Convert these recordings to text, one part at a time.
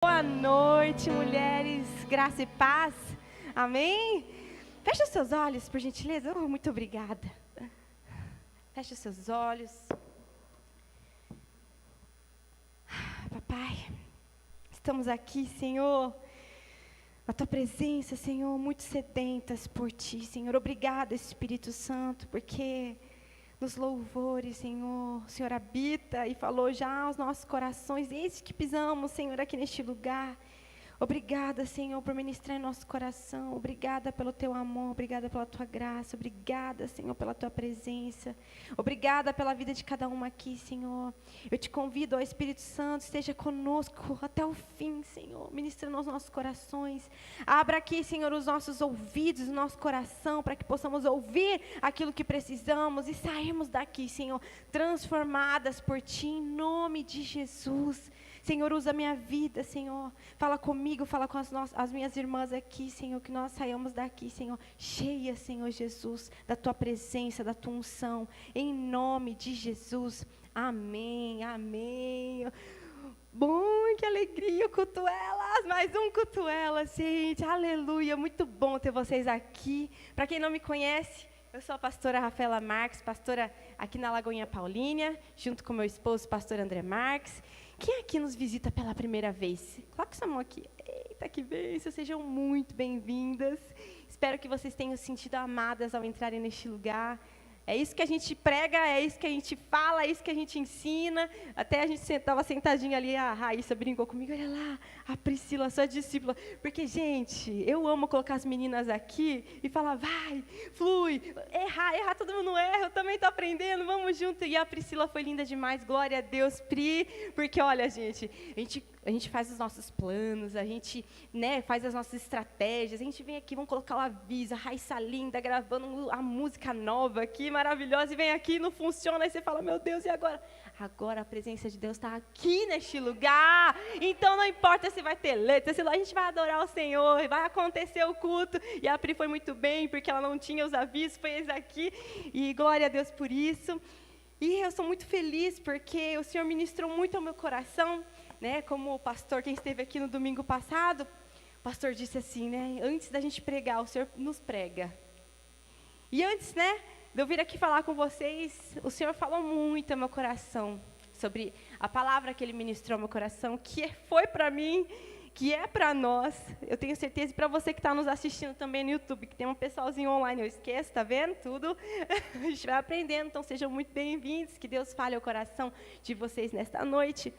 Boa noite, mulheres, graça e paz, amém? Feche os seus olhos, por gentileza. Muito obrigada. Feche os seus olhos. Papai, estamos aqui, Senhor, na Tua presença, Senhor, muito sedentas por Ti, Senhor. Obrigada, Espírito Santo, porque nos louvores, Senhor, o Senhor habita e falou já aos nossos corações, desde que pisamos, Senhor, aqui neste lugar. Obrigada, Senhor, por ministrar em nosso coração. Obrigada pelo Teu amor, obrigada pela Tua graça. Obrigada, Senhor, pela Tua presença. Obrigada pela vida de cada uma aqui, Senhor. Eu te convido, ó Espírito Santo, esteja conosco até o fim, Senhor, ministrando aos nossos corações. Abra aqui, Senhor, os nossos ouvidos, o nosso coração, para que possamos ouvir aquilo que precisamos e sairmos daqui, Senhor, transformadas por Ti, em nome de Jesus. Senhor, usa a minha vida, Senhor. Fala comigo, fala com as minhas irmãs aqui, Senhor, que nós saiamos daqui, Senhor, cheia, Senhor Jesus, da Tua presença, da Tua unção, em nome de Jesus. Amém, amém. Bom, que alegria, culto elas, mais um culto elas, gente, aleluia, muito bom ter vocês aqui. Para quem não me conhece, eu sou a pastora Rafaela Marques, pastora aqui na Lagoinha Paulínia, junto com meu esposo, pastor André Marques. Quem aqui nos visita pela primeira vez? Coloca essa mão aqui. Eita, que bênção, sejam muito bem-vindas. Espero que vocês tenham se sentido amadas ao entrarem neste lugar. É isso que a gente prega, é isso que a gente fala, é isso que a gente ensina. Até a gente estava sentadinha ali, a Raíssa brincou comigo, olha lá, a Priscila, sua discípula. Porque, gente, eu amo colocar as meninas aqui e falar, vai, flui, errar, todo mundo erra, eu também estou aprendendo, vamos junto. E a Priscila foi linda demais, glória a Deus, Pri, porque, olha, gente, a gente faz os nossos planos, a gente, né, faz as nossas estratégias, a gente vem aqui, vamos colocar o aviso, a Raíssa linda, gravando a música nova aqui, maravilhosa, e vem aqui, não funciona, aí você fala, meu Deus, e agora? Agora a presença de Deus está aqui neste lugar, então não importa se vai ter letra, se a gente vai adorar o Senhor, vai acontecer o culto, e a Pri foi muito bem, porque ela não tinha os avisos, foi esse aqui, e glória a Deus por isso. E eu sou muito feliz, porque o Senhor ministrou muito ao meu coração, né, como o pastor, quem esteve aqui no domingo passado, o pastor disse assim, né, antes da gente pregar, o Senhor nos prega. E antes, né, de eu vir aqui falar com vocês, o Senhor falou muito ao meu coração, sobre a palavra que Ele ministrou ao meu coração, que foi para mim, que é para nós, eu tenho certeza, e para você que está nos assistindo também no YouTube, que tem um pessoalzinho online, eu esqueço, tá vendo? Tudo, a gente vai aprendendo, então sejam muito bem-vindos, que Deus fale ao coração de vocês nesta noite.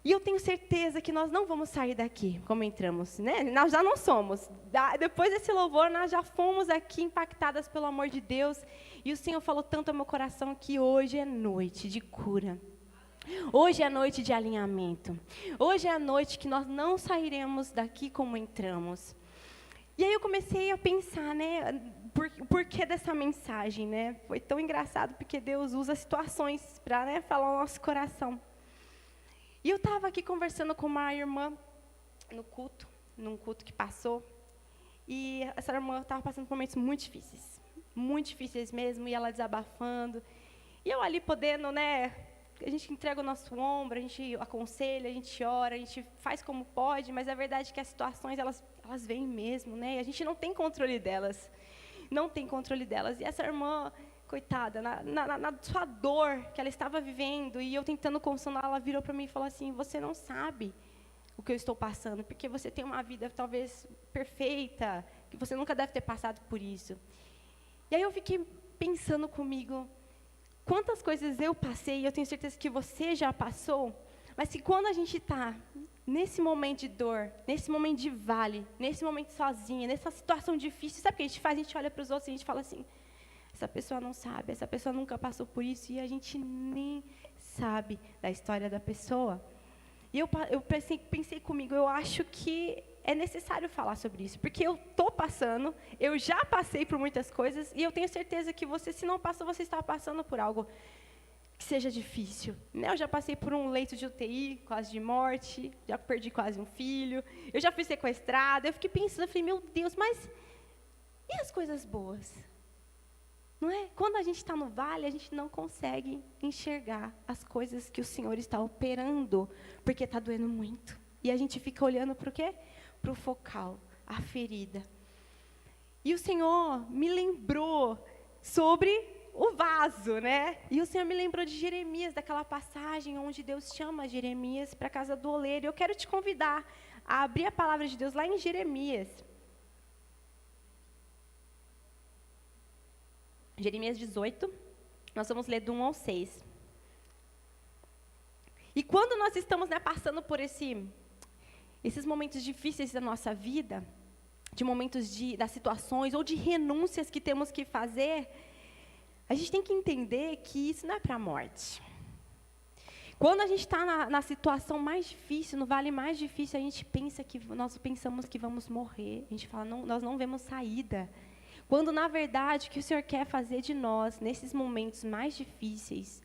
E eu tenho certeza que nós não vamos sair daqui como entramos, né? Nós já não somos. Depois desse louvor, nós já fomos aqui impactadas pelo amor de Deus. E o Senhor falou tanto ao meu coração que hoje é noite de cura. Hoje é noite de alinhamento. Hoje é a noite que nós não sairemos daqui como entramos. E aí eu comecei a pensar, né? Por que dessa mensagem, né? Foi tão engraçado porque Deus usa situações para, né, falar ao nosso coração. E eu estava aqui conversando com uma irmã num culto que passou, e essa irmã estava passando por momentos muito difíceis mesmo, e ela desabafando, e eu ali podendo, né, a gente entrega o nosso ombro, a gente aconselha, a gente ora, a gente faz como pode, mas a verdade é que as situações, elas vêm mesmo, né, e a gente não tem controle delas, e essa irmã, coitada, na sua dor que ela estava vivendo, e eu tentando consolar, ela virou para mim e falou assim, você não sabe o que eu estou passando, porque você tem uma vida talvez perfeita, que você nunca deve ter passado por isso. E aí eu fiquei pensando comigo, quantas coisas eu passei, e eu tenho certeza que você já passou, mas que quando a gente está nesse momento de dor, nesse momento de vale, nesse momento sozinha, nessa situação difícil, sabe o que a gente faz? A gente olha para os outros e a gente fala assim, essa pessoa não sabe, essa pessoa nunca passou por isso, e a gente nem sabe da história da pessoa. E eu pensei comigo, eu acho que é necessário falar sobre isso, porque eu estou passando, eu já passei por muitas coisas, e eu tenho certeza que você, se não passou, você está passando por algo que seja difícil. Eu já passei por um leito de UTI, quase de morte, já perdi quase um filho, eu já fui sequestrada, eu fiquei pensando, eu falei, meu Deus, mas e as coisas boas? Não é? Quando a gente está no vale, a gente não consegue enxergar as coisas que o Senhor está operando, porque está doendo muito. E a gente fica olhando para o quê? Para o focal, a ferida. E o Senhor me lembrou sobre o vaso, né? E o Senhor me lembrou de Jeremias, daquela passagem onde Deus chama Jeremias para a casa do oleiro. Eu quero te convidar a abrir a palavra de Deus lá em Jeremias. Jeremias 18, nós vamos ler do 1 ao 6. E quando nós estamos, né, passando por esses momentos difíceis da nossa vida, de momentos das situações ou de renúncias que temos que fazer, a gente tem que entender que isso não é para a morte. Quando a gente está na situação mais difícil, no vale mais difícil, nós pensamos que vamos morrer. A gente fala, não, nós não vemos saída. Quando, na verdade, o que o Senhor quer fazer de nós, nesses momentos mais difíceis,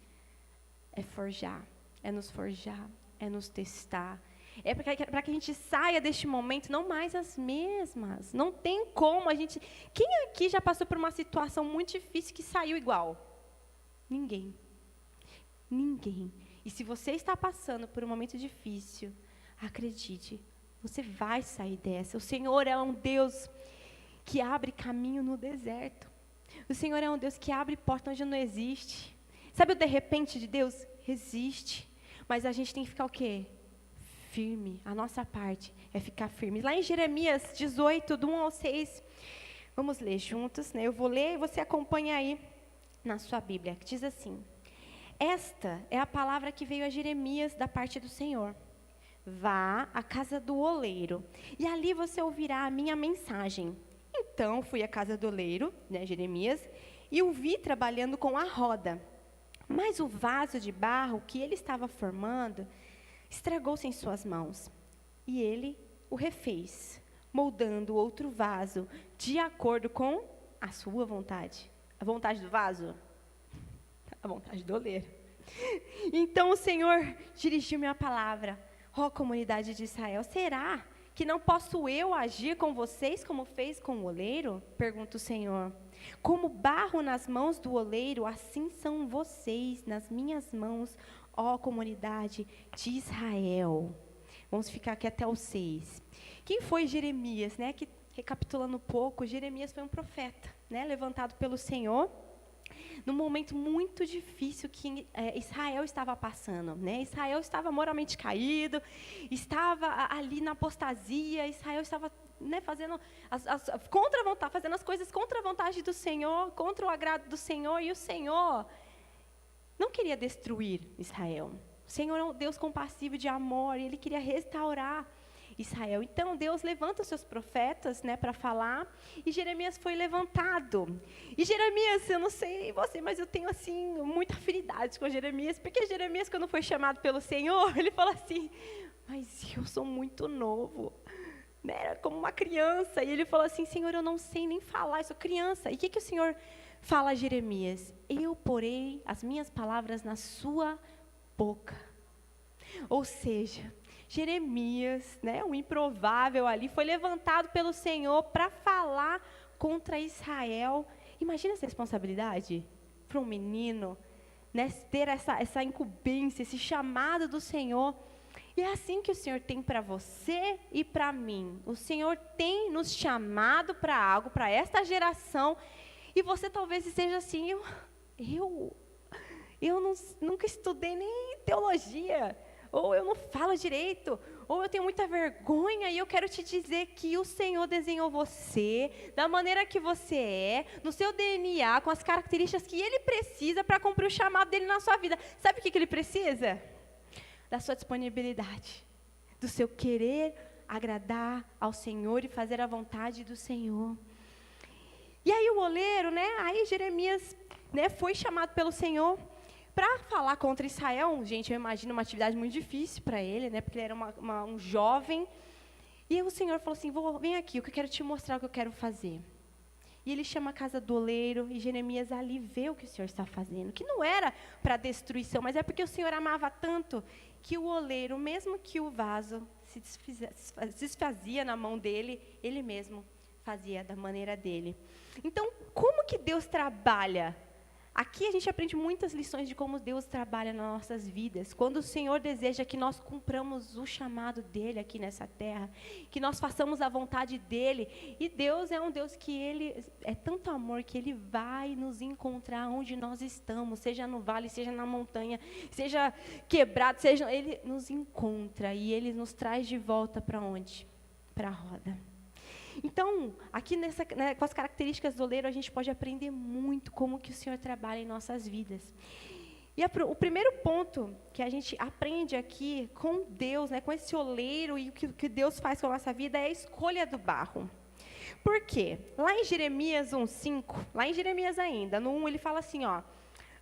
é forjar, é nos forjar, é nos testar. É para que a gente saia deste momento não mais as mesmas. Não tem como a gente... Quem aqui já passou por uma situação muito difícil que saiu igual? Ninguém. Ninguém. E se você está passando por um momento difícil, acredite, você vai sair dessa. O Senhor é um Deus que abre caminho no deserto. O Senhor é um Deus que abre porta onde não existe. Sabe o de repente de Deus? Existe. Mas a gente tem que ficar o quê? Firme. A nossa parte é ficar firme. Lá em Jeremias 18, do 1 ao 6, vamos ler juntos, né? Eu vou ler e você acompanha aí na sua Bíblia, que diz assim: esta é a palavra que veio a Jeremias da parte do Senhor. Vá à casa do oleiro, e ali você ouvirá a minha mensagem. Então, fui à casa do oleiro, né, Jeremias, e o vi trabalhando com a roda. Mas o vaso de barro que ele estava formando estragou-se em suas mãos. E ele o refez, moldando outro vaso, de acordo com a sua vontade. A vontade do vaso? A vontade do oleiro. Então o Senhor dirigiu-me a palavra: ó comunidade de Israel, será que não posso eu agir com vocês como fez com o oleiro? Pergunta o Senhor. Como barro nas mãos do oleiro, assim são vocês nas minhas mãos, ó comunidade de Israel. Vamos ficar aqui até o 6. Quem foi Jeremias, né? Que, recapitulando um pouco, Jeremias foi um profeta, né? Levantado pelo Senhor, num momento muito difícil que Israel estava passando, né? Israel estava moralmente caído, estava ali na apostasia, Israel estava, né, fazendo fazendo as coisas contra a vontade do Senhor, contra o agrado do Senhor, e o Senhor não queria destruir Israel. O Senhor é um Deus compassivo de amor, e Ele queria restaurar Israel. Então, Deus levanta os seus profetas, né, para falar, e Jeremias foi levantado. E Jeremias, eu não sei você, mas eu tenho, assim, muita afinidade com Jeremias, porque Jeremias, quando foi chamado pelo Senhor, ele falou assim: mas eu sou muito novo, né, era como uma criança. E ele falou assim: Senhor, eu não sei nem falar, eu sou criança. E o que o Senhor fala a Jeremias? Eu porei as minhas palavras na sua boca. Ou seja, Jeremias, né, um improvável ali, foi levantado pelo Senhor para falar contra Israel. Imagina essa responsabilidade para um menino, né, ter essa incumbência, esse chamado do Senhor. E é assim que o Senhor tem para você e para mim. O Senhor tem nos chamado para algo, para esta geração, e você talvez esteja assim: eu nunca estudei nem teologia, ou eu não falo direito, ou eu tenho muita vergonha. E eu quero te dizer que o Senhor desenhou você da maneira que você é, no seu DNA, com as características que Ele precisa para cumprir o chamado dEle na sua vida. Sabe o que Ele precisa? Da sua disponibilidade, do seu querer agradar ao Senhor e fazer a vontade do Senhor. E aí o oleiro, né, aí Jeremias, né, foi chamado pelo Senhor para falar contra Israel. Gente, eu imagino uma atividade muito difícil para ele, né, porque ele era um jovem. E aí o Senhor falou assim: vem aqui, eu quero te mostrar o que eu quero fazer. E ele chama a casa do oleiro, e Jeremias ali vê o que o Senhor está fazendo, que não era para destruição, mas é porque o Senhor amava tanto que o oleiro, mesmo que o vaso se desfazia na mão dele, ele mesmo fazia da maneira dele. Então, como que Deus trabalha Aqui a gente aprende muitas lições de como Deus trabalha nas nossas vidas. Quando o Senhor deseja que nós cumpramos o chamado dEle aqui nessa terra, que nós façamos a vontade dEle. E Deus é um Deus que Ele é tanto amor que Ele vai nos encontrar onde nós estamos, seja no vale, seja na montanha, seja quebrado, Ele nos encontra e Ele nos traz de volta para onde? Para a roda. Então, aqui com as características do oleiro, a gente pode aprender muito como que o Senhor trabalha em nossas vidas. E o primeiro ponto que a gente aprende aqui com Deus, com esse oleiro e o que Deus faz com a nossa vida é a escolha do barro. Por quê? Lá em Jeremias 1:5, lá em Jeremias ainda, no 1 ele fala assim, ó: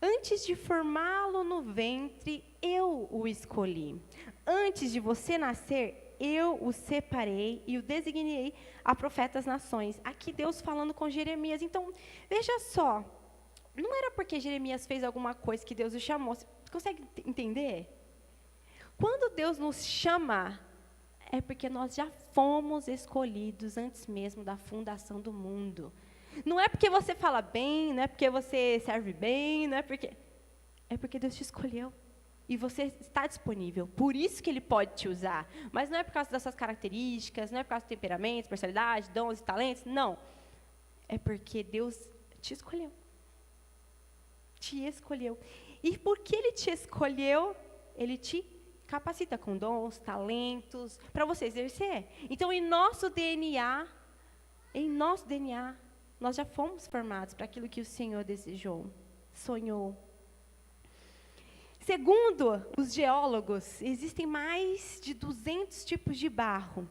antes de formá-lo no ventre, eu o escolhi. Antes de você nascer, eu o separei e o designei a profeta das nações. Aqui Deus falando com Jeremias. Então, veja só, não era porque Jeremias fez alguma coisa que Deus o chamou. Você consegue entender? Quando Deus nos chama, é porque nós já fomos escolhidos antes mesmo da fundação do mundo. Não é porque você fala bem, não é porque você serve bem, não é porque... É porque Deus te escolheu. E você está disponível. Por isso que Ele pode te usar. Mas não é por causa das suas características, não é por causa do temperamento, personalidade, dons e talentos. Não. É porque Deus te escolheu. Te escolheu. E porque Ele te escolheu, Ele te capacita com dons, talentos, para você exercer. Então, em nosso DNA, nós já fomos formados para aquilo que o Senhor desejou, sonhou. Segundo os geólogos, existem mais de 200 tipos de barro,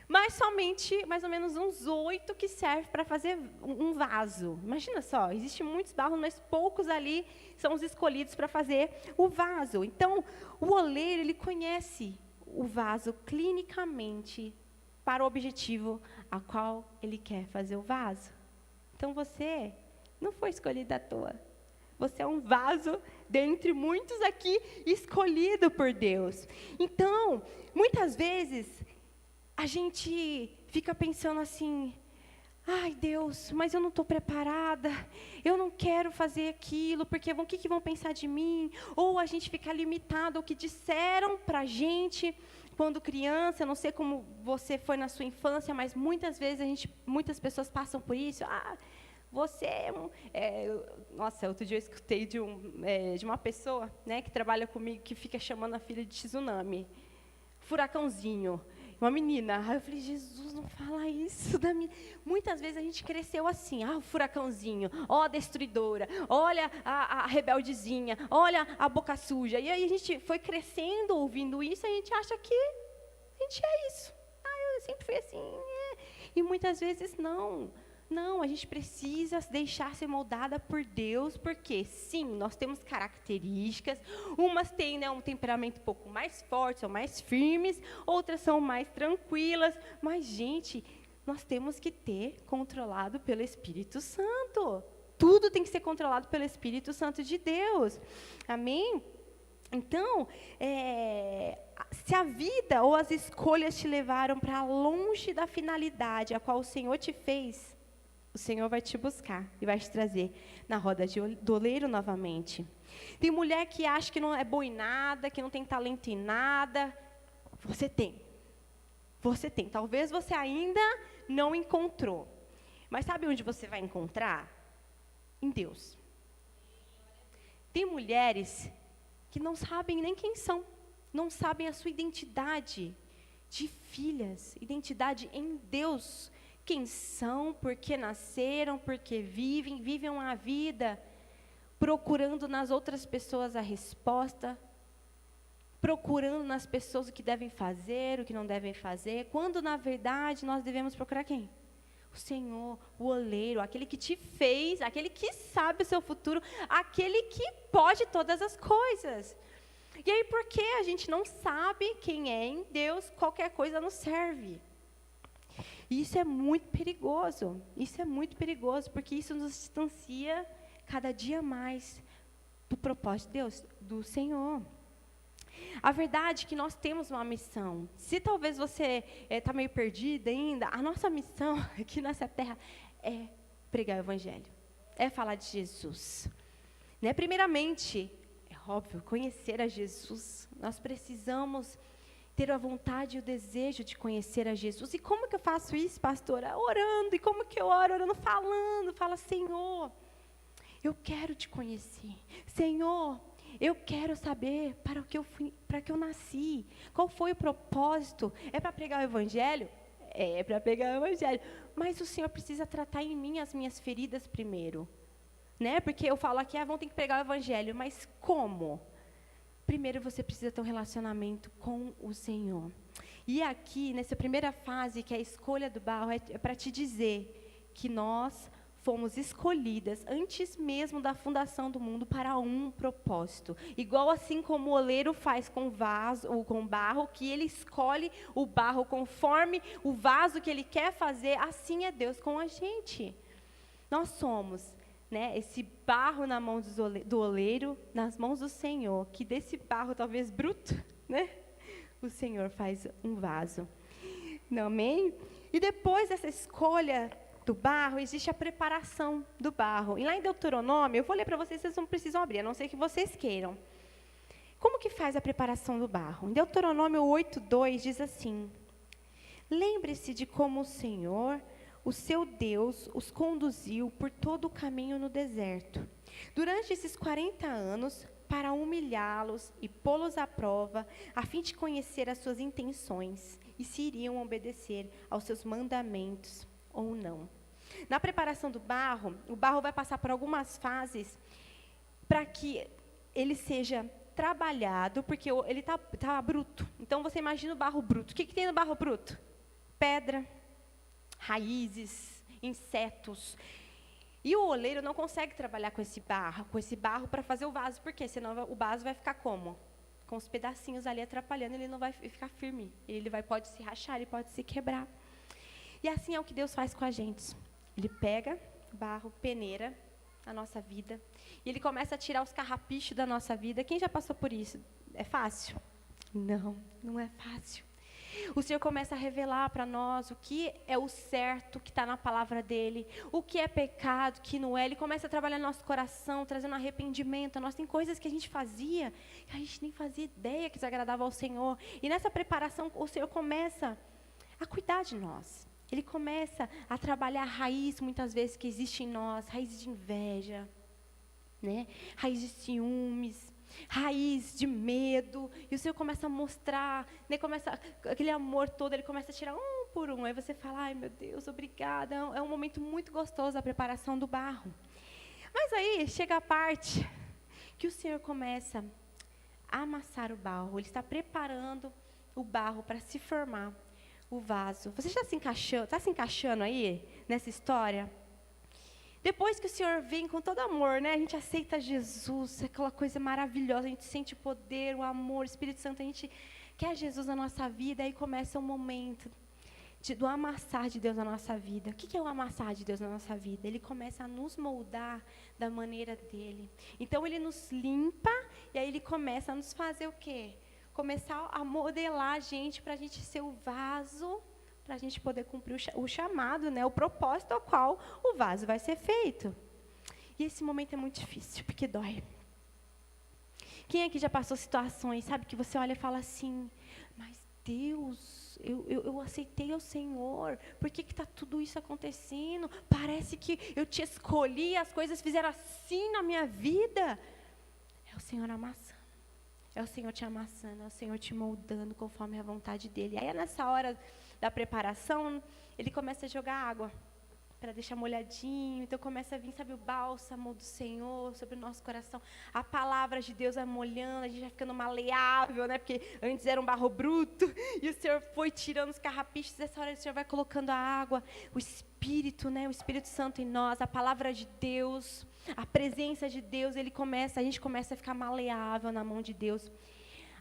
mas somente mais ou menos uns 8 que servem para fazer um vaso. Imagina só, existem muitos barros, mas poucos ali são os escolhidos para fazer o vaso. Então, o oleiro, ele conhece o vaso clinicamente para o objetivo a qual ele quer fazer o vaso. Então, você não foi escolhido à toa. Você é um vaso dentre muitos aqui, escolhido por Deus. Então, muitas vezes, a gente fica pensando assim, ai Deus, mas eu não estou preparada, eu não quero fazer aquilo, porque o que vão pensar de mim? Ou a gente fica limitado ao que disseram para a gente quando criança. Eu não sei como você foi na sua infância, mas muitas vezes muitas pessoas passam por isso. Você nossa, outro dia eu escutei de uma pessoa, que trabalha comigo, que fica chamando a filha de tsunami, furacãozinho, uma menina. Aí eu falei, Jesus, não fala isso da minha... Muitas vezes a gente cresceu assim, o furacãozinho, a destruidora, olha a rebeldezinha, olha a boca suja. E aí a gente foi crescendo ouvindo isso, e a gente acha que a gente é isso. Eu sempre fui assim. E muitas vezes não. Não, a gente precisa deixar ser moldada por Deus, porque, sim, nós temos características, umas têm um temperamento um pouco mais forte, são mais firmes, outras são mais tranquilas, mas, gente, nós temos que ter controlado pelo Espírito Santo. Tudo tem que ser controlado pelo Espírito Santo de Deus. Amém? Então, se a vida ou as escolhas te levaram para longe da finalidade a qual o Senhor te fez, o Senhor vai te buscar e vai te trazer na roda do oleiro novamente. Tem mulher que acha que não é boa em nada, que não tem talento em nada. Você tem. Você tem. Talvez você ainda não encontrou. Mas sabe onde você vai encontrar? Em Deus. Tem mulheres que não sabem nem quem são. Não sabem a sua identidade de filhas. Identidade em Deus. Quem são, por que nasceram, por que vivem a vida procurando nas outras pessoas a resposta, procurando nas pessoas o que devem fazer, o que não devem fazer, quando, na verdade, nós devemos procurar quem? O Senhor, o oleiro, aquele que te fez, aquele que sabe o seu futuro, aquele que pode todas as coisas. E aí, porque a gente não sabe quem é em Deus, qualquer coisa nos serve. E isso é muito perigoso. Isso é muito perigoso, porque isso nos distancia cada dia mais do propósito de Deus, do Senhor. A verdade é que nós temos uma missão. Se talvez você está meio perdida ainda, a nossa missão aqui nessa terra é pregar o Evangelho. É falar de Jesus. né? Primeiramente, é óbvio, conhecer a Jesus. Nós precisamos ter a vontade e o desejo de conhecer a Jesus. E como que eu faço isso, pastora? Orando. E como que eu oro? Orando, falando. Fala, Senhor, eu quero te conhecer. Senhor, eu quero saber para que eu nasci. Qual foi o propósito? É para pregar o evangelho? É para pregar o evangelho. Mas o Senhor precisa tratar em mim as minhas feridas primeiro. Né? Porque eu falo aqui, vão ter que pregar o evangelho. Mas como? Primeiro você precisa ter um relacionamento com o Senhor. E aqui, nessa primeira fase, que é a escolha do barro, é para te dizer que nós fomos escolhidas antes mesmo da fundação do mundo para um propósito. Igual assim como o oleiro faz com vaso ou com barro, que ele escolhe o barro conforme o vaso que ele quer fazer, assim é Deus com a gente. Nós somos, né, esse barro na mão do oleiro, nas mãos do Senhor, que desse barro talvez bruto, né, o Senhor faz um vaso. Não, amém? E depois dessa escolha do barro, existe a preparação do barro. E lá em Deuteronômio, eu vou ler para vocês, vocês não precisam abrir, a não ser que vocês queiram. Como que faz a preparação do barro? Em Deuteronômio 8:2 diz assim: lembre-se de como o Senhor, o seu Deus, os conduziu por todo o caminho no deserto, durante esses 40 anos, para humilhá-los e pô-los à prova, a fim de conhecer as suas intenções e se iriam obedecer aos seus mandamentos ou não. Na preparação do barro, o barro vai passar por algumas fases para que ele seja trabalhado, porque ele está bruto. Então, você imagina o barro bruto. O que tem no barro bruto? Pedra, raízes, insetos. E o oleiro não consegue trabalhar com esse barro para fazer o vaso, porque senão o vaso vai ficar como? Com os pedacinhos ali atrapalhando, ele não vai ficar firme. Ele pode se rachar, ele pode se quebrar. E assim é o que Deus faz com a gente. Ele pega barro, peneira a nossa vida, e Ele começa a tirar os carrapichos da nossa vida. Quem já passou por isso? É fácil? Não, não é fácil. O Senhor começa a revelar para nós o que é o certo que está na palavra dEle, o que é pecado, o que não é. Ele começa a trabalhar no nosso coração, trazendo arrependimento. Nós tem coisas que a gente fazia, que a gente nem fazia ideia que desagradava ao Senhor. E nessa preparação, o Senhor começa a cuidar de nós. Ele começa a trabalhar a raiz, muitas vezes, que existe em nós, raiz de inveja, né? Raiz de ciúmes, raiz de medo. E o Senhor começa a mostrar, né? Começa aquele amor todo, Ele começa a tirar um por um. Aí você fala, ai meu Deus, obrigada. É um momento muito gostoso a preparação do barro. Mas aí chega a parte que o Senhor começa a amassar o barro. Ele está preparando o barro para se formar o vaso. Você já está se encaixando aí nessa história? Depois que o Senhor vem com todo amor, né? A gente aceita Jesus, aquela coisa maravilhosa, a gente sente o poder, o amor, o Espírito Santo, a gente quer Jesus na nossa vida, aí começa o momento do amassar de Deus na nossa vida. O que é o amassar de Deus na nossa vida? Ele começa a nos moldar da maneira dEle. Então, Ele nos limpa, e aí Ele começa a nos fazer o quê? Começar a modelar a gente, para a gente ser o vaso, para a gente poder cumprir o chamado, né, o propósito ao qual o vaso vai ser feito. E esse momento é muito difícil, porque dói. Quem aqui já passou situações, sabe, que você olha e fala assim, mas Deus, eu aceitei o Senhor, por que está tudo isso acontecendo? Parece que eu te escolhi, as coisas fizeram assim na minha vida. É o Senhor amassando. É o Senhor te amassando, é o Senhor te moldando conforme a vontade dEle. Aí, nessa hora da preparação, Ele começa a jogar água para deixar molhadinho. Então, começa a vir, sabe, o bálsamo do Senhor sobre o nosso coração. A palavra de Deus vai molhando, a gente vai ficando maleável, né? Porque antes era um barro bruto, e o Senhor foi tirando os carrapichos. Nessa hora, o Senhor vai colocando a água, o Espírito, né? O Espírito Santo em nós, a palavra de Deus, a presença de Deus, a gente começa a ficar maleável na mão de Deus.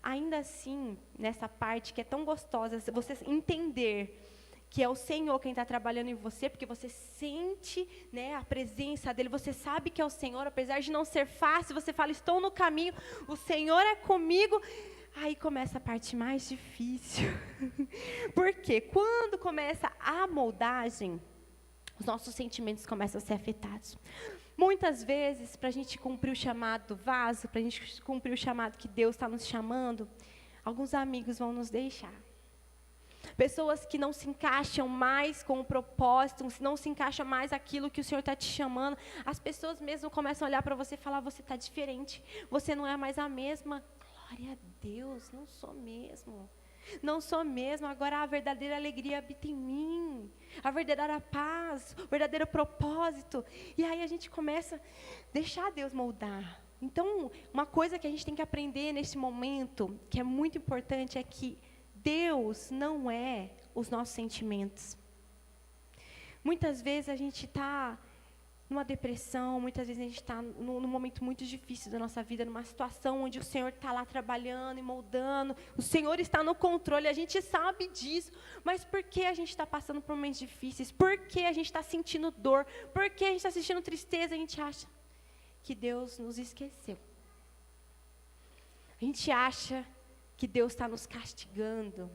Ainda assim, nessa parte que é tão gostosa, você entender que é o Senhor quem está trabalhando em você, porque você sente, né, a presença dEle, você sabe que é o Senhor, apesar de não ser fácil, você fala, estou no caminho, o Senhor é comigo. Aí começa a parte mais difícil. Porque quando começa a moldagem, os nossos sentimentos começam a ser afetados. Muitas vezes, para a gente cumprir o chamado do vaso, para a gente cumprir o chamado que Deus está nos chamando, alguns amigos vão nos deixar. Pessoas que não se encaixam mais com o propósito, não se encaixa mais aquilo que o Senhor está te chamando. As pessoas mesmo começam a olhar para você e falar, você está diferente, você não é mais a mesma. Glória a Deus, não sou mesmo. Não sou mesmo, agora a verdadeira alegria habita em mim. A verdadeira paz, o verdadeiro propósito. E aí a gente começa a deixar Deus moldar. Então, uma coisa que a gente tem que aprender nesse momento, que é muito importante, é que Deus não é os nossos sentimentos. Muitas vezes a gente está numa depressão, muitas vezes a gente está num momento muito difícil da nossa vida, numa situação onde o Senhor está lá trabalhando e moldando, o Senhor está no controle, a gente sabe disso, mas por que a gente está passando por momentos difíceis? Por que a gente está sentindo dor? Por que a gente está sentindo tristeza? A gente acha que Deus nos esqueceu. A gente acha que Deus está nos castigando.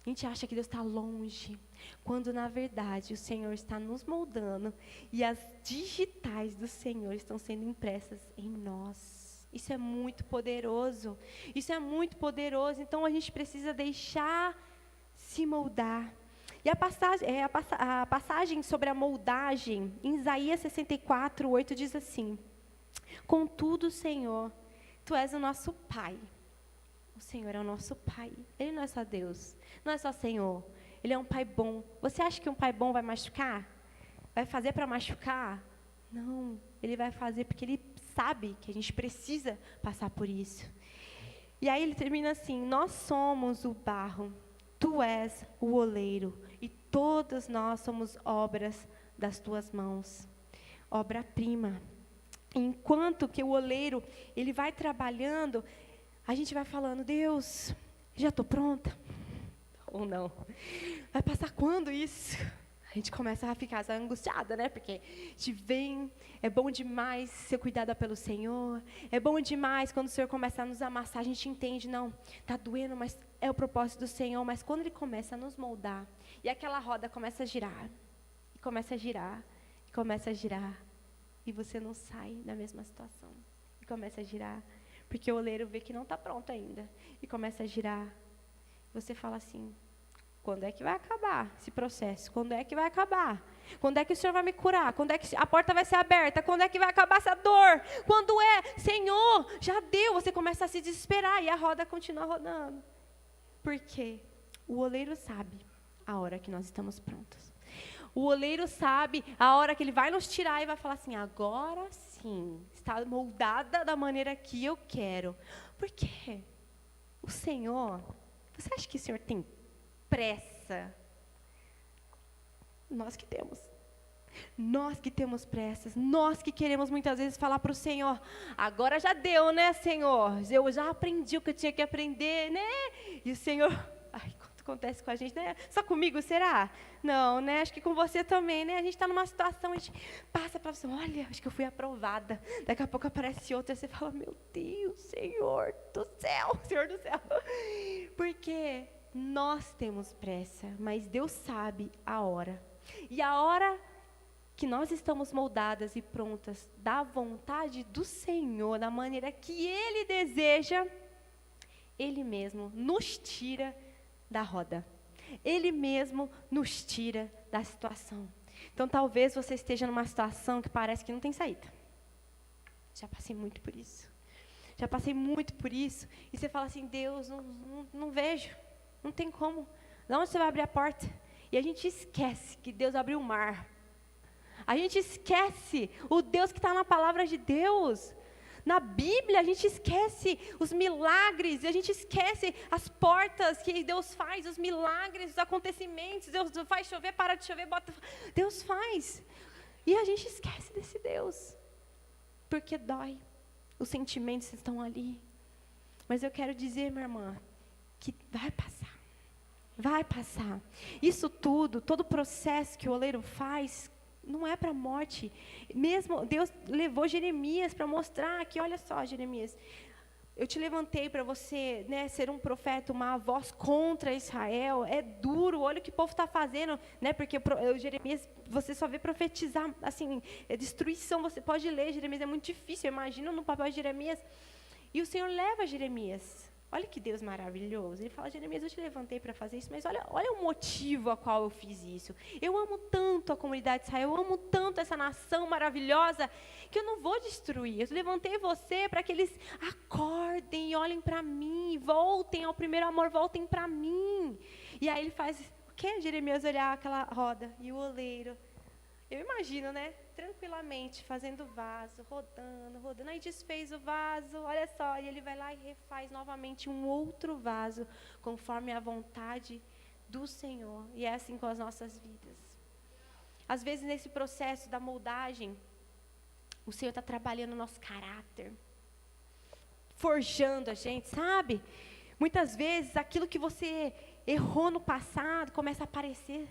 A gente acha que Deus está longe, quando na verdade o Senhor está nos moldando e as digitais do Senhor estão sendo impressas em nós. Isso é muito poderoso. Isso é muito poderoso. Então a gente precisa deixar se moldar. E a passagem sobre a moldagem, em Isaías 64:8 diz assim: contudo, Senhor, Tu és o nosso Pai. O Senhor é o nosso Pai. Ele não é só Deus, não é só Senhor. Ele é um Pai bom. Você acha que um Pai bom vai machucar? Vai fazer para machucar? Não, Ele vai fazer porque Ele sabe que a gente precisa passar por isso. E aí ele termina assim: nós somos o barro, Tu és o oleiro, e todos nós somos obras das Tuas mãos. Obra-prima. Enquanto que o oleiro, ele vai trabalhando, a gente vai falando, Deus, já estou pronta? Ou não? Vai passar quando isso? A gente começa a ficar angustiada, né? Porque a gente vem, é bom demais ser cuidada pelo Senhor, é bom demais quando o Senhor começa a nos amassar, a gente entende, não, está doendo, mas é o propósito do Senhor, mas quando Ele começa a nos moldar, e aquela roda começa a girar, e começa a girar, e começa a girar, e você não sai da mesma situação, e começa a girar, porque o oleiro vê que não está pronto ainda, e começa a girar, você fala assim, quando é que vai acabar esse processo? Quando é que vai acabar? Quando é que o Senhor vai me curar? Quando é que a porta vai ser aberta? Quando é que vai acabar essa dor? Quando é? Senhor, já deu. Você começa a se desesperar e a roda continua rodando. Por quê? O oleiro sabe a hora que nós estamos prontos. O oleiro sabe a hora que ele vai nos tirar e vai falar assim, agora sim, está moldada da maneira que eu quero. Por quê? O Senhor, você acha que o Senhor tem pressa? Nós que temos. Nós que temos pressas. Nós que queremos muitas vezes falar para o Senhor, agora já deu, né, Senhor? Eu já aprendi o que eu tinha que aprender, né? E o Senhor, ai, quanto acontece com a gente, né? Só comigo, será? Não, né? Acho que com você também, né? A gente está numa situação, a gente passa para você, olha, acho que eu fui aprovada. Daqui a pouco aparece outra, e você fala, meu Deus, Senhor do céu, Senhor do céu. Porque nós temos pressa, mas Deus sabe a hora. E a hora que nós estamos moldadas e prontas da vontade do Senhor, da maneira que Ele deseja, Ele mesmo nos tira da roda. Ele mesmo nos tira da situação. Então, talvez você esteja numa situação que parece que não tem saída. Já passei muito por isso. Já passei muito por isso. E você fala assim, Deus, não vejo. Não tem como. De onde você vai abrir a porta? E a gente esquece que Deus abriu o mar. A gente esquece o Deus que está na palavra de Deus. Na Bíblia, a gente esquece os milagres, a gente esquece as portas que Deus faz, os milagres, os acontecimentos. Deus faz chover, para de chover, bota. Deus faz. E a gente esquece desse Deus. Porque dói. Os sentimentos estão ali. Mas eu quero dizer, minha irmã, que vai passar. Vai passar. Isso tudo, todo o processo que o oleiro faz, não é para a morte. Mesmo Deus levou Jeremias para mostrar que, olha só, Jeremias, eu te levantei para você, né, ser um profeta, uma voz contra Israel. É duro, olha o que o povo está fazendo, né, porque Jeremias, você só vê profetizar, assim, é destruição. Você pode ler Jeremias, é muito difícil, imagina no papel de Jeremias. E o Senhor leva Jeremias. Olha que Deus maravilhoso. Ele fala, Jeremias, eu te levantei para fazer isso, mas olha o motivo a qual eu fiz isso. Eu amo tanto a comunidade de Israel, eu amo tanto essa nação maravilhosa, que eu não vou destruir. Eu levantei você para que eles acordem e olhem para mim, voltem ao primeiro amor, voltem para mim. E aí ele faz, o quê? Jeremias olhar aquela roda, e o oleiro. Eu imagino, né? Tranquilamente, fazendo vaso, rodando. Aí desfez o vaso, olha só, e ele vai lá e refaz novamente um outro vaso, conforme a vontade do Senhor. E é assim com as nossas vidas. Às vezes, nesse processo da moldagem, o Senhor está trabalhando o nosso caráter, forjando a gente, sabe? Muitas vezes, aquilo que você errou no passado começa a aparecer.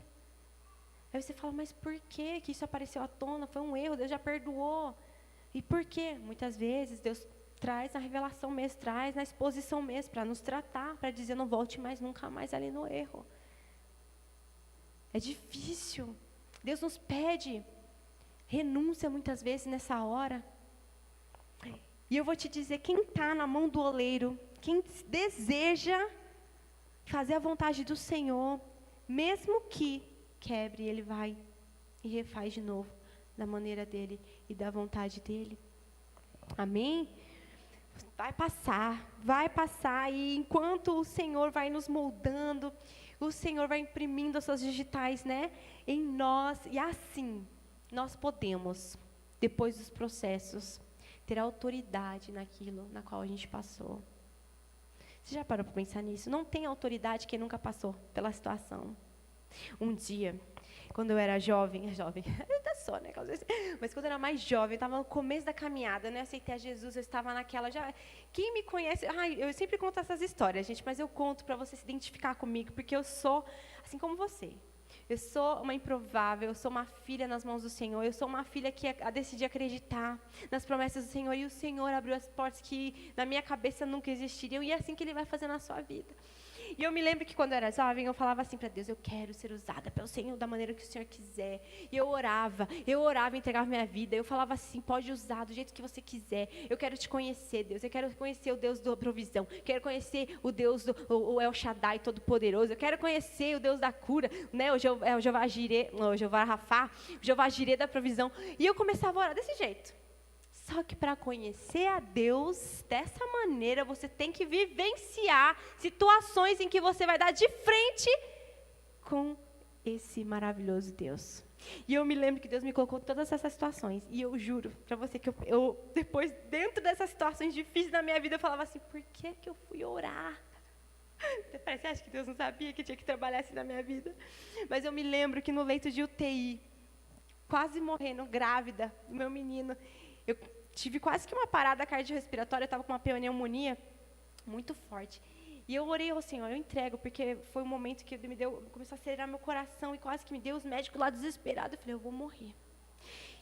Aí você fala, mas por que isso apareceu à tona? Foi um erro, Deus já perdoou. E por quê? Muitas vezes Deus traz na revelação mesmo, traz na exposição mesmo, para nos tratar, para dizer, não volte mais, nunca mais ali no erro. É difícil. Deus nos pede renúncia muitas vezes nessa hora. E eu vou te dizer, quem está na mão do oleiro, quem deseja fazer a vontade do Senhor, mesmo que quebre, ele vai e refaz de novo, da maneira dele e da vontade dele. Amém? Vai passar, e enquanto o Senhor vai nos moldando, o Senhor vai imprimindo as suas digitais, né, em nós, e assim, nós podemos, depois dos processos, ter autoridade naquilo na qual a gente passou. Você já parou para pensar nisso? Não tem autoridade quem nunca passou pela situação. Um dia, quando eu era jovem, ainda sou, né? Mas quando eu era mais jovem, eu estava no começo da caminhada, né? Aceitei a Jesus, eu estava naquela, quem me conhece, eu sempre conto essas histórias, gente, mas eu conto para você se identificar comigo, porque eu sou assim como você. Eu sou uma improvável, eu sou uma filha nas mãos do Senhor, eu sou uma filha que decidi acreditar nas promessas do Senhor, e o Senhor abriu as portas que na minha cabeça nunca existiriam, e é assim que Ele vai fazer na sua vida. E eu me lembro que quando eu era jovem, eu falava assim para Deus, eu quero ser usada pelo Senhor da maneira que o Senhor quiser. E eu orava, entregava minha vida, eu falava assim, pode usar do jeito que você quiser. Eu quero te conhecer, Deus, eu quero conhecer o Deus da provisão, quero conhecer o Deus o El Shaddai Todo-Poderoso, eu quero conhecer o Deus da cura, né, o Jeová Jireh, o Jeová Rafá, o Jeová Jireh da provisão. E eu começava a orar desse jeito. Só que para conhecer a Deus dessa maneira, você tem que vivenciar situações em que você vai dar de frente com esse maravilhoso Deus. E eu me lembro que Deus me colocou em todas essas situações. E eu juro para você que eu depois, dentro dessas situações difíceis da minha vida, eu falava assim, por que eu fui orar? Você acha que Deus não sabia que tinha que trabalhar assim na minha vida? Mas eu me lembro que no leito de UTI, quase morrendo, grávida, do meu menino, eu tive quase que uma parada cardiorrespiratória, eu estava com uma pneumonia muito forte. E eu orei ao Senhor, eu entrego, porque foi um momento que Ele começou a acelerar meu coração, e quase que me deu os médicos lá desesperados. Eu falei, eu vou morrer.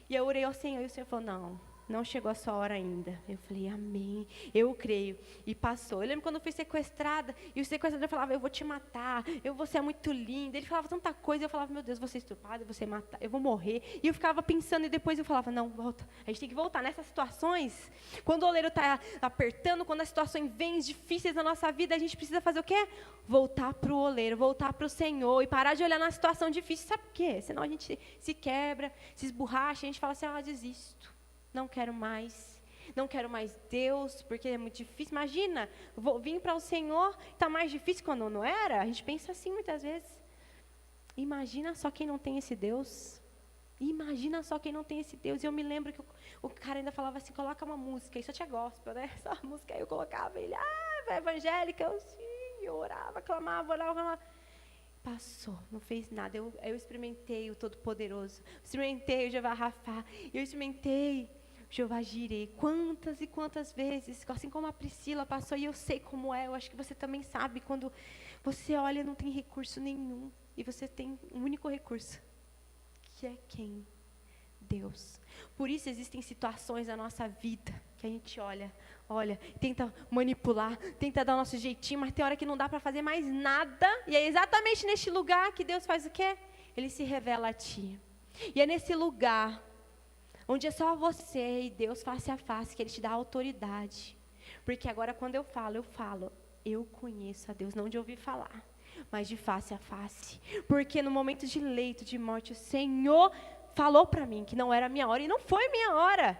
E eu orei ao Senhor, e o Senhor falou, não chegou a sua hora ainda. Eu falei, amém, eu creio. E passou. Eu lembro quando eu fui sequestrada, e o sequestrador falava, eu vou te matar, você é muito linda. Ele falava tanta coisa, eu falava, meu Deus, vou ser estuprada, vou ser matada, eu vou morrer. E eu ficava pensando, e depois eu falava, não, volta. A gente tem que voltar nessas situações. Quando o oleiro está apertando, quando as situações vêm difíceis na nossa vida, a gente precisa fazer o quê? Voltar para o oleiro, voltar para o Senhor, e parar de olhar na situação difícil. Sabe por quê? Senão a gente se quebra, se esborracha, a gente fala assim, desisto. Não quero mais Deus, porque é muito difícil. Imagina, vou vir para o Senhor, está mais difícil quando não era? A gente pensa assim muitas vezes. Imagina só quem não tem esse Deus. Imagina só quem não tem esse Deus. E eu me lembro que o cara ainda falava assim, coloca uma música, e só tinha gospel, né? Só a música, aí eu colocava, ele, vai evangélica, eu orava, clamava. Passou, não fez nada. Eu experimentei o Todo-Poderoso, experimentei o Jeová Rafá, eu experimentei Jeová Jireh, quantas e quantas vezes, assim como a Priscila passou, e eu sei como é, eu acho que você também sabe, quando você olha, não tem recurso nenhum, e você tem um único recurso, que é quem? Deus. Por isso existem situações na nossa vida, que a gente olha, tenta manipular, tenta dar o nosso jeitinho, mas tem hora que não dá para fazer mais nada, e é exatamente neste lugar que Deus faz o quê? Ele se revela a ti. E é nesse lugar, onde é só você e Deus face a face, que Ele te dá autoridade. Porque agora quando eu falo, eu conheço a Deus, não de ouvir falar, mas de face a face. Porque no momento de leito, de morte, o Senhor falou para mim que não era a minha hora, e não foi minha hora.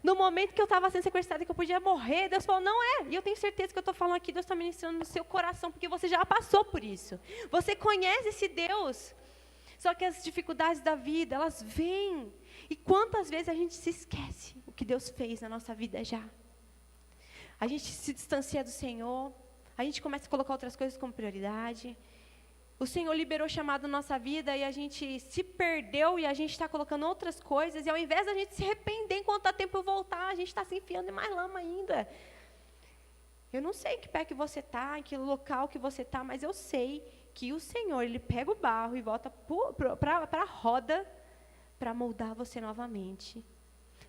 No momento que eu estava sendo sequestrada, que eu podia morrer, Deus falou, não é. E eu tenho certeza que eu estou falando aqui, Deus está ministrando no seu coração, porque você já passou por isso. Você conhece esse Deus. Só que as dificuldades da vida, elas vêm. E quantas vezes a gente se esquece o que Deus fez na nossa vida já. A gente se distancia do Senhor, a gente começa a colocar outras coisas como prioridade. O Senhor liberou chamado na nossa vida e a gente se perdeu e a gente está colocando outras coisas. E ao invés da gente se arrepender enquanto dá tempo de voltar, a gente está se enfiando em mais lama ainda. Eu não sei em que pé que você está, em que local que você está, mas eu sei que o Senhor, Ele pega o barro e volta para a roda para moldar você novamente.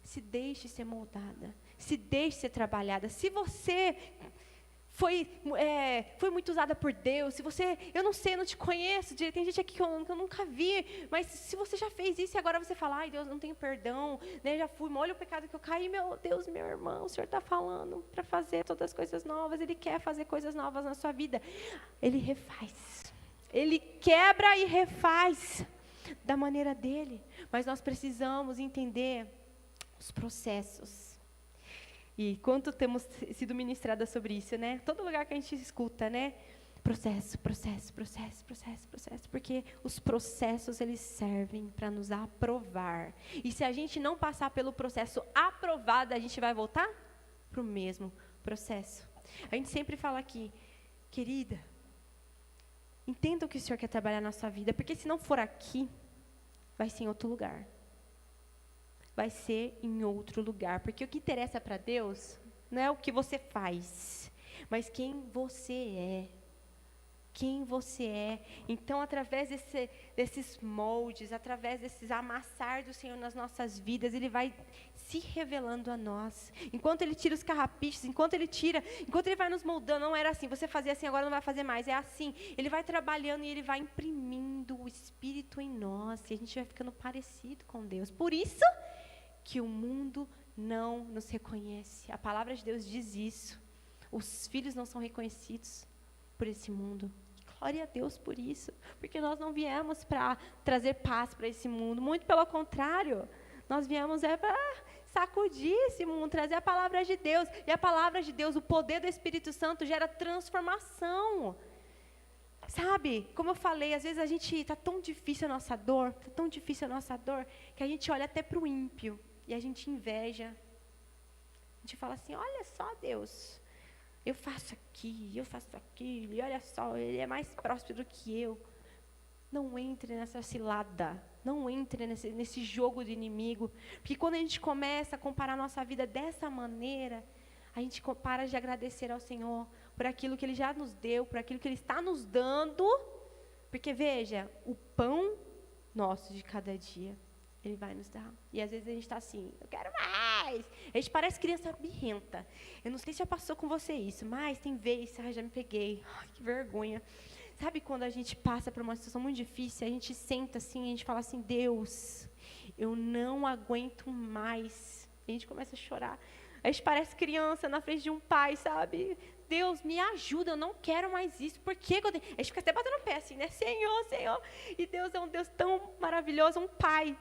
Se deixe ser moldada, se deixe ser trabalhada. Se você foi muito usada por Deus, se você, eu não sei, eu não te conheço, tem gente aqui que eu nunca vi, mas se você já fez isso e agora você fala, ai Deus, não tenho perdão, né, já fui, olha o pecado que eu caí, meu Deus, meu irmão, o Senhor está falando para fazer todas as coisas novas, Ele quer fazer coisas novas na sua vida, Ele refaz, Ele quebra e refaz da maneira dEle, mas nós precisamos entender os processos. E quanto temos sido ministradas sobre isso, né? Todo lugar que a gente escuta, né? Processo. Porque os processos, eles servem para nos aprovar. E se a gente não passar pelo processo aprovado, a gente vai voltar para o mesmo processo. A gente sempre fala aqui, querida, entenda o que o Senhor quer trabalhar na sua vida, porque se não for aqui, vai ser em outro lugar. Vai ser em outro lugar, porque o que interessa para Deus não é o que você faz, mas quem você é. Quem você é. Então, através desses moldes, através desses amassar do Senhor nas nossas vidas, Ele vai se revelando a nós. Enquanto Ele tira os carrapichos, enquanto Ele vai nos moldando, não era assim, você fazia assim, agora não vai fazer mais, é assim. Ele vai trabalhando e Ele vai imprimindo o Espírito em nós, e a gente vai ficando parecido com Deus. Por isso que o mundo não nos reconhece. A palavra de Deus diz isso. Os filhos não são reconhecidos por esse mundo. Glória a Deus por isso. Porque nós não viemos para trazer paz para esse mundo. Muito pelo contrário. Nós viemos para sacudir esse mundo, trazer a palavra de Deus. E a palavra de Deus, o poder do Espírito Santo gera transformação. Sabe, como eu falei, às vezes a gente, está tão difícil a nossa dor, que a gente olha até para o ímpio. E a gente inveja. A gente fala assim, olha só Deus, eu faço aquilo, e olha só, Ele é mais próspero do que eu. Não entre nessa cilada, não entre nesse jogo do inimigo. Porque quando a gente começa a comparar a nossa vida dessa maneira, a gente para de agradecer ao Senhor por aquilo que Ele já nos deu, por aquilo que Ele está nos dando. Porque veja, o pão nosso de cada dia, Ele vai nos dar. E às vezes a gente está assim, eu quero mais. A gente parece criança birrenta. Eu não sei se já passou com você isso, mas tem vezes, já me peguei. Ai, que vergonha. Sabe quando a gente passa por uma situação muito difícil, a gente senta assim, a gente fala assim, Deus, eu não aguento mais. E a gente começa a chorar. A gente parece criança na frente de um pai, sabe? Deus, me ajuda, eu não quero mais isso. Por que eu tenho? A gente fica até batendo o pé assim, né? Senhor, Senhor. E Deus é um Deus tão maravilhoso, um pai.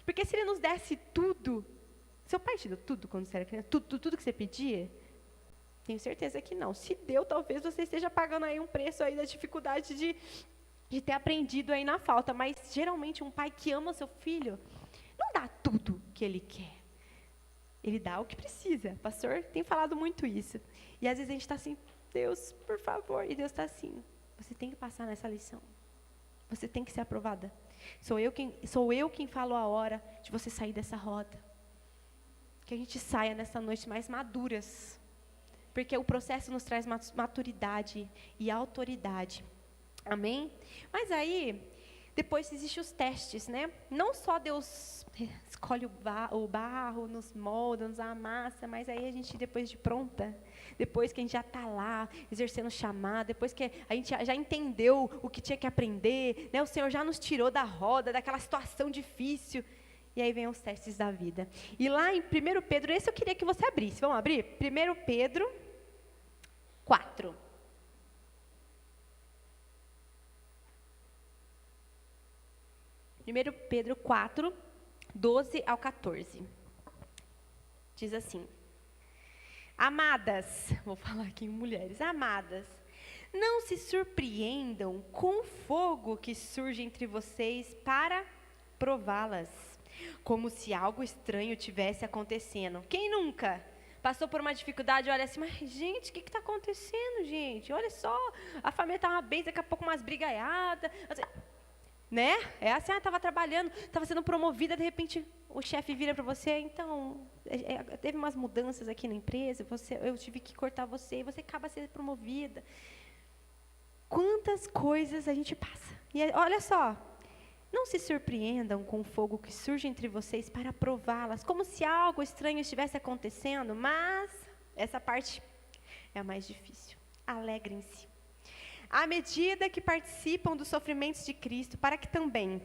Porque se Ele nos desse tudo, seu pai te deu tudo quando você era criança? Tudo que você pedia? Tenho certeza que não. Se deu, talvez você esteja pagando aí um preço aí da dificuldade de ter aprendido aí na falta. Mas, geralmente, um pai que ama seu filho, não dá tudo que ele quer. Ele dá o que precisa. O pastor tem falado muito isso. E, às vezes, a gente está assim, Deus, por favor. E Deus está assim, você tem que passar nessa lição. Você tem que ser aprovada. Sou eu quem falo a hora de você sair dessa roda. Que a gente saia nessa noite mais maduras. Porque o processo nos traz maturidade e autoridade. Amém? Mas aí, depois existem os testes, né? Não só Deus escolhe o barro, nos molda, nos amassa, mas aí a gente, depois de pronta, depois que a gente já está lá, exercendo o chamado, depois que a gente já entendeu o que tinha que aprender, né, o Senhor já nos tirou da roda, daquela situação difícil, e aí vem os testes da vida. E lá em 1 Pedro, esse eu queria que você abrisse, vamos abrir? 1 Pedro 4. Primeiro Pedro 4, 12 ao 14. Diz assim: Amadas, vou falar aqui em mulheres, amadas, não se surpreendam com o fogo que surge entre vocês para prová-las, como se algo estranho tivesse acontecendo. Quem nunca passou por uma dificuldade e olha assim, mas gente, o que está acontecendo, gente? Olha só, a família está uma benção, daqui a pouco umas brigaiadas, né? É assim, estava trabalhando, estava sendo promovida, de repente o chefe vira para você, então, teve umas mudanças aqui na empresa, eu tive que cortar você, e você acaba sendo promovida. Quantas coisas a gente passa. E olha só, não se surpreendam com o fogo que surge entre vocês para prová-las, como se algo estranho estivesse acontecendo, mas essa parte é a mais difícil. Alegrem-se à medida que participam dos sofrimentos de Cristo, para que também,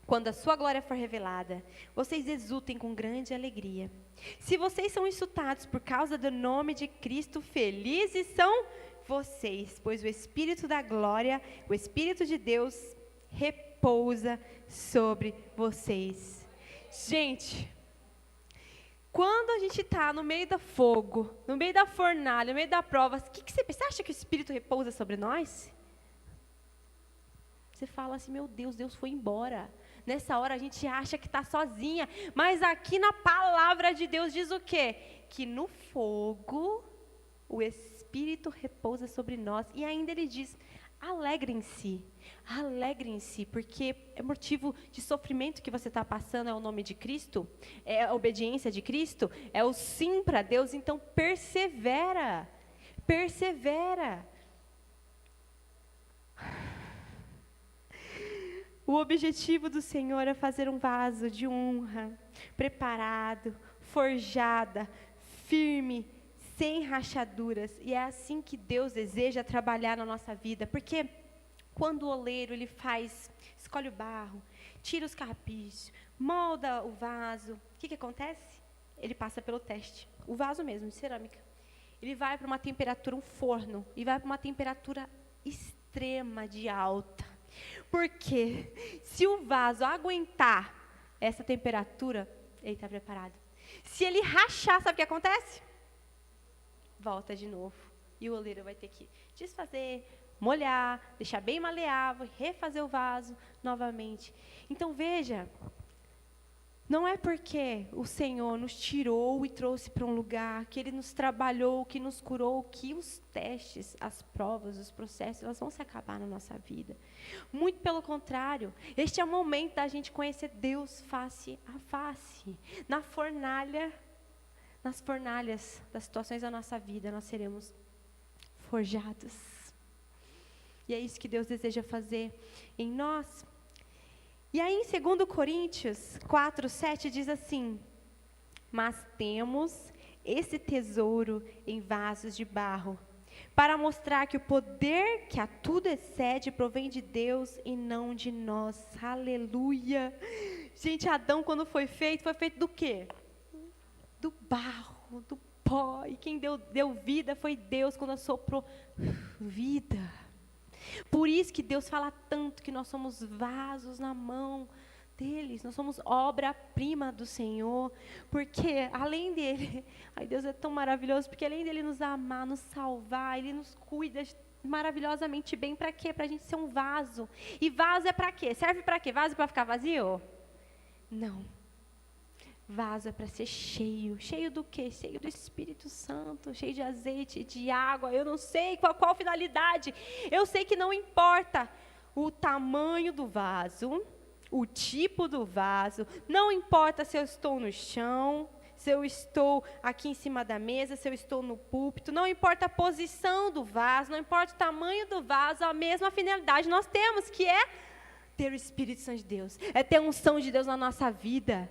quando a sua glória for revelada, vocês exultem com grande alegria. Se vocês são insultados por causa do nome de Cristo, felizes são vocês, pois o Espírito da glória, o Espírito de Deus, repousa sobre vocês. Gente, quando a gente está no meio do fogo, no meio da fornalha, no meio da prova, o que você pensa? Você acha que o Espírito repousa sobre nós? Você fala assim, meu Deus, Deus foi embora. Nessa hora a gente acha que está sozinha, mas aqui na palavra de Deus diz o quê? Que no fogo o Espírito repousa sobre nós. E ainda ele diz, alegrem-se, porque é motivo de sofrimento que você está passando, é o nome de Cristo, é a obediência de Cristo, é o sim para Deus, então persevera. O objetivo do Senhor é fazer um vaso de honra, preparado, forjada, firme, sem rachaduras, e é assim que Deus deseja trabalhar na nossa vida, porque quando o oleiro ele escolhe o barro, tira os carrapichos, molda o vaso, o que acontece? Ele passa pelo teste, o vaso mesmo, de cerâmica, ele vai para uma temperatura, um forno, e vai para uma temperatura extrema de alta, porque se o vaso aguentar essa temperatura, ele está preparado. Se ele rachar, sabe o que acontece? Volta de novo, e o oleiro vai ter que desfazer, molhar, deixar bem maleável, refazer o vaso novamente. Então veja, não é porque o Senhor nos tirou e trouxe para um lugar, que Ele nos trabalhou, que nos curou, que os testes, as provas, os processos, elas vão se acabar na nossa vida. Muito pelo contrário, este é o momento da gente conhecer Deus face a face. Nas fornalhas das situações da nossa vida, nós seremos forjados. E é isso que Deus deseja fazer em nós. E aí em 2 Coríntios 4, 7 diz assim, mas temos esse tesouro em vasos de barro, para mostrar que o poder que a tudo excede provém de Deus e não de nós. Aleluia! Gente, Adão quando foi feito do quê? Do barro, do pó. E quem deu vida foi Deus quando assoprou vida. Por isso que Deus fala tanto que nós somos vasos na mão deles, nós somos obra-prima do Senhor, porque além dele, Deus é tão maravilhoso, porque além dele nos amar, nos salvar, Ele nos cuida maravilhosamente bem, para quê? Para a gente ser um vaso. E vaso é para quê? Serve para quê? Vaso para ficar vazio? Não. Vaso é para ser cheio. Cheio do quê? Cheio do Espírito Santo, cheio de azeite, de água. Eu não sei qual finalidade. Eu sei que não importa o tamanho do vaso, o tipo do vaso. Não importa se eu estou no chão, se eu estou aqui em cima da mesa, se eu estou no púlpito. Não importa a posição do vaso, não importa o tamanho do vaso. A mesma finalidade nós temos, que é ter o Espírito Santo de Deus. É ter a unção de Deus na nossa vida.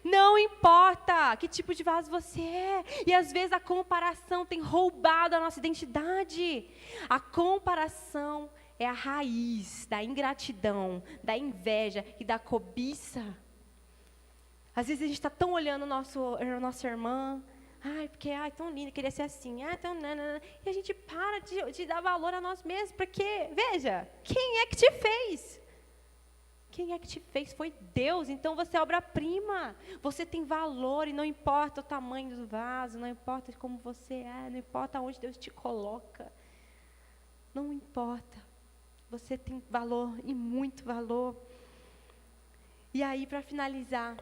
Não importa que tipo de vaso você é. E às vezes a comparação tem roubado a nossa identidade. A comparação é a raiz da ingratidão, da inveja e da cobiça. Às vezes a gente está tão olhando nossa irmã. Ai, porque, tão linda, queria ser assim. Tão nanana. E a gente para de dar valor a nós mesmos. Porque, veja, quem é que te fez? Quem é que te fez? Foi Deus. Então você é obra-prima. Você tem valor e não importa o tamanho do vaso, não importa como você é, não importa onde Deus te coloca. Não importa. Você tem valor e muito valor. E aí, para finalizar,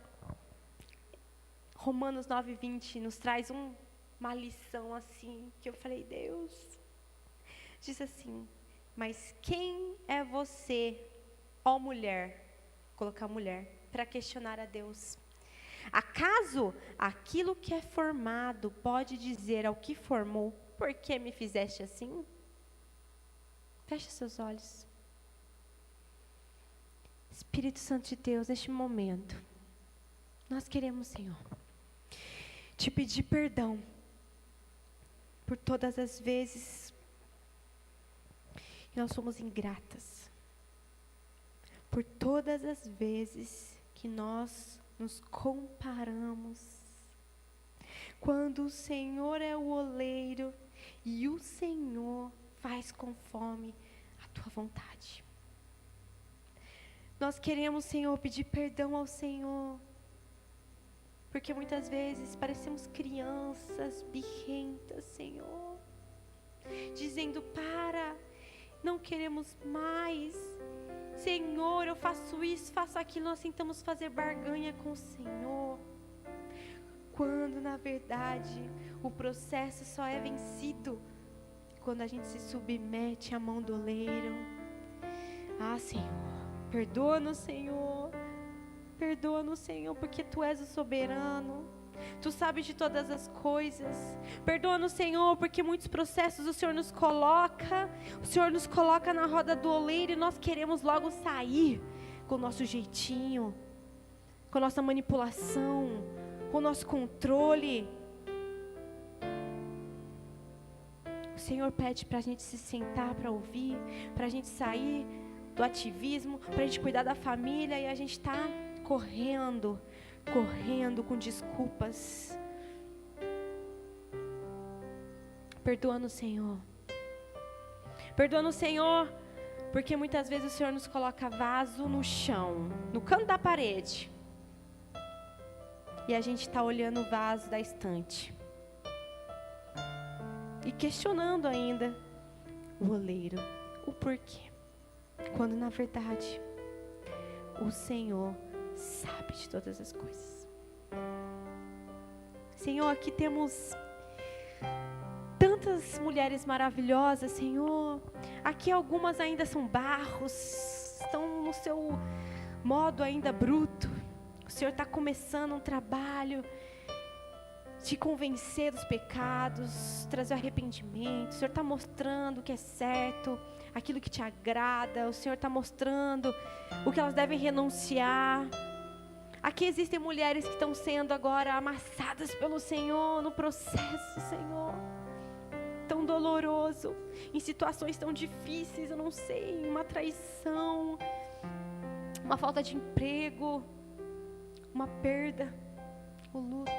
Romanos 9:20 nos traz uma lição assim, que eu falei, Deus, diz assim, mas quem é você, ó mulher, colocar mulher, para questionar a Deus? Acaso aquilo que é formado pode dizer ao que formou, por que me fizeste assim? Feche seus olhos. Espírito Santo de Deus, neste momento, nós queremos, Senhor, te pedir perdão por todas as vezes que nós somos ingratas, por todas as vezes que nós nos comparamos, quando o Senhor é o oleiro e o Senhor faz conforme a tua vontade. Nós queremos, Senhor, pedir perdão ao Senhor, porque muitas vezes parecemos crianças birrentas, Senhor, dizendo, não queremos mais. Senhor, eu faço isso, faço aquilo, nós tentamos fazer barganha com o Senhor. Quando, na verdade, o processo só é vencido quando a gente se submete à mão do oleiro. Senhor, perdoa-nos, Senhor. Perdoa-nos, Senhor, porque Tu és o soberano. Tu sabes de todas as coisas. Perdoa-nos, Senhor, porque muitos processos o Senhor nos coloca. O Senhor nos coloca na roda do oleiro e nós queremos logo sair com o nosso jeitinho, com a nossa manipulação, com o nosso controle. O Senhor pede para a gente se sentar para ouvir, para a gente sair do ativismo, para a gente cuidar da família, e a gente está correndo com desculpas. Perdoa-nos, Senhor. Perdoa-nos, Senhor, porque muitas vezes o Senhor nos coloca vaso no chão, no canto da parede, e a gente está olhando o vaso da estante e questionando ainda o oleiro, o porquê, quando na verdade o Senhor sabe de todas as coisas. Senhor, aqui temos tantas mulheres maravilhosas, Senhor. Aqui algumas ainda são barros, estão no seu modo ainda bruto. O Senhor está começando um trabalho de convencer dos pecados, trazer arrependimento. O Senhor está mostrando o que é certo, aquilo que te agrada. O Senhor está mostrando o que elas devem renunciar. Aqui existem mulheres que estão sendo agora amassadas pelo Senhor no processo, Senhor, tão doloroso, em situações tão difíceis, eu não sei, uma traição, uma falta de emprego, uma perda, o luto.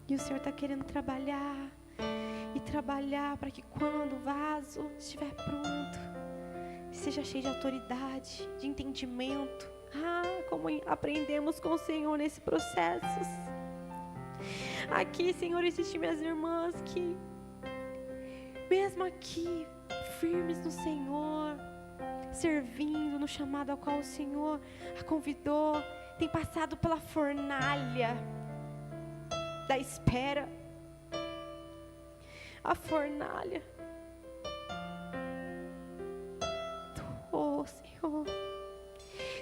E o Senhor está querendo trabalhar para que quando o vaso estiver pronto, seja cheio de autoridade, de entendimento. Como aprendemos com o Senhor nesse processo. Aqui, Senhor, existem minhas irmãs que, mesmo aqui, firmes no Senhor, servindo no chamado ao qual o Senhor a convidou, tem passado pela fornalha da espera. A fornalha. Oh, Senhor,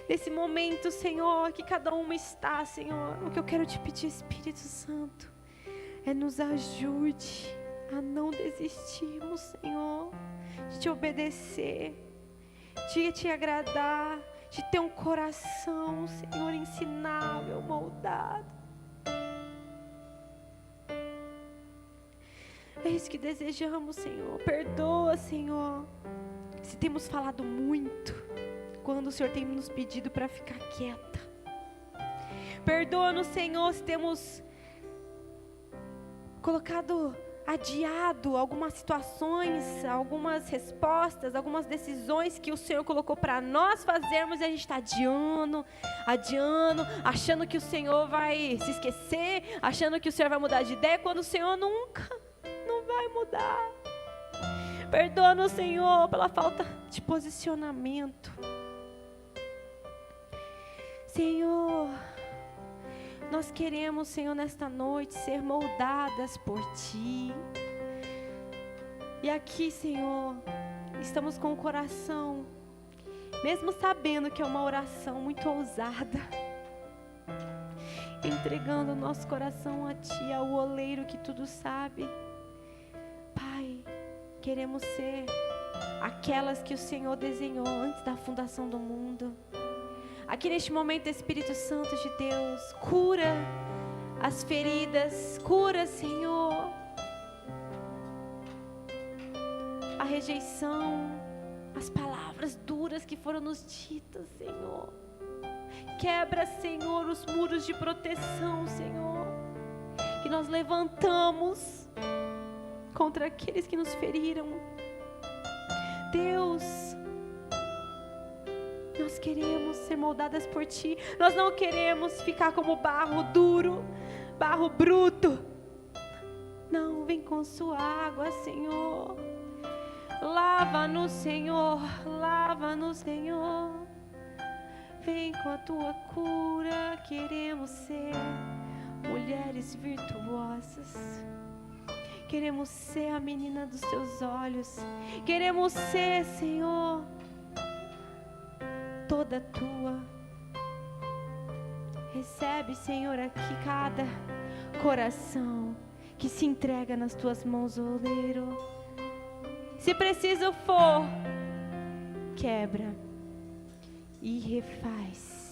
nesse momento, Senhor, que cada uma está, Senhor, o que eu quero te pedir, Espírito Santo, é nos ajude a não desistirmos, Senhor, de te obedecer, de te agradar, de ter um coração, Senhor, ensinável, moldado. É isso que desejamos, Senhor. Perdoa, Senhor, se temos falado muito, quando o Senhor tem nos pedido para ficar quieta. Perdoa-nos, Senhor, se temos adiado algumas situações, algumas respostas, algumas decisões que o Senhor colocou para nós fazermos, e a gente está adiando, achando que o Senhor vai se esquecer, achando que o Senhor vai mudar de ideia, quando o Senhor nunca não vai mudar. Perdoa-nos, Senhor, pela falta de posicionamento. Senhor, nós queremos, Senhor, nesta noite ser moldadas por Ti. E aqui, Senhor, estamos com o coração, mesmo sabendo que é uma oração muito ousada, entregando o nosso coração a Ti, ao oleiro que tudo sabe. Pai, queremos ser aquelas que o Senhor desenhou antes da fundação do mundo. Aqui neste momento, Espírito Santo de Deus, cura as feridas, cura, Senhor, a rejeição, as palavras duras que foram nos ditas, Senhor. Quebra, Senhor, os muros de proteção, Senhor, que nós levantamos contra aqueles que nos feriram. Deus, nós queremos ser moldadas por Ti. Nós não queremos ficar como barro duro, barro bruto. Não, vem com Sua água, Senhor. Lava-nos, Senhor. Lava-nos, Senhor. Vem com a Tua cura. Queremos ser mulheres virtuosas. Queremos ser a menina dos Teus olhos. Queremos ser, Senhor, toda Tua. Recebe, Senhor, aqui cada coração que se entrega nas Tuas mãos, oleiro. Se preciso for, quebra e refaz.